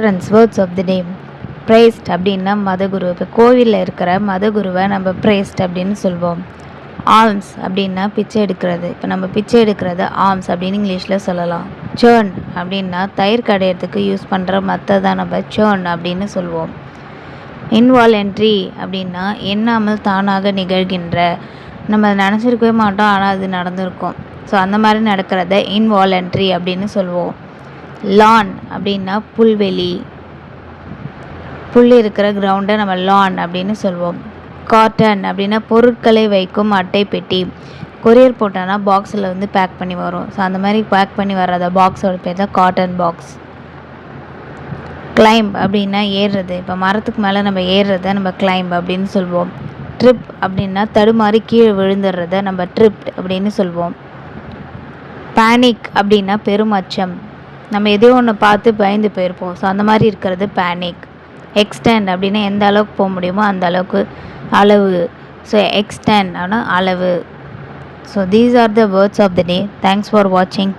Friends, words of the டே. ப்ரேஸ்ட் அப்படின்னா மதகுரு. இப்போ கோவிலில் இருக்கிற மதகுருவை நம்ம ப்ரேஸ்ட் அப்படின்னு சொல்வோம். ஆல்ம்ஸ் அப்படின்னா பிச்சை எடுக்கிறது. இப்போ நம்ம பிச்சை எடுக்கிறது ஆல்ம்ஸ் அப்படின்னு இங்கிலீஷில் சொல்லலாம். சேர்ன் அப்படின்னா தயிர் கடையிறதுக்கு யூஸ் பண்ணுற மத்தை தான் நம்ம சேர்ன் அப்படின்னு சொல்வோம். இன்வாலன்ட்ரி அப்படின்னா எண்ணாமல் தானாக நிகழ்கின்ற, நம்ம நினச்சிருக்கவே மாட்டோம் ஆனால் அது நடந்திருக்கும். ஸோ அந்த மாதிரி நடக்கிறத இன்வாலன்ட்ரி அப்படின்னு சொல்லுவோம். லான் அப்படின்னா புல்வெளி, புல் இருக்கிற கிரவுண்டை நம்ம லான் அப்படின்னு சொல்லுவோம். காட்டன் அப்படின்னா பொருட்களை வைக்கும் அட்டை பெட்டி. கொரியர் போட்டோன்னா பாக்ஸில் வந்து பேக் பண்ணி வரும். ஸோ அந்த மாதிரி பேக் பண்ணி வர்றத பாக்ஸோட பேர் தான் காட்டன் பாக்ஸ். கிளைம்ப் அப்படின்னா ஏறுறது. இப்போ மரத்துக்கு மேலே நம்ம ஏறுறத நம்ம கிளைம்ப் அப்படின்னு சொல்லுவோம். ட்ரிப் அப்படின்னா தடுமாறி கீழே விழுந்துடுறத நம்ம ட்ரிப்ட் அப்படின்னு சொல்லுவோம். பேனிக் அப்படின்னா பெருமச்சம். நம்ம எதையோ ஒன்று பார்த்து பயந்து போயிருப்போம். ஸோ அந்த மாதிரி இருக்கிறது பேனிக். எக்ஸ்டெண்ட் அப்படின்னா எந்த அளவுக்கு போக முடியுமோ அந்த அளவுக்கு அளவு. ஸோ எக்ஸ்டெண்ட் ஆனால் அளவு. So these are the words of the day. Thanks for வாட்சிங்.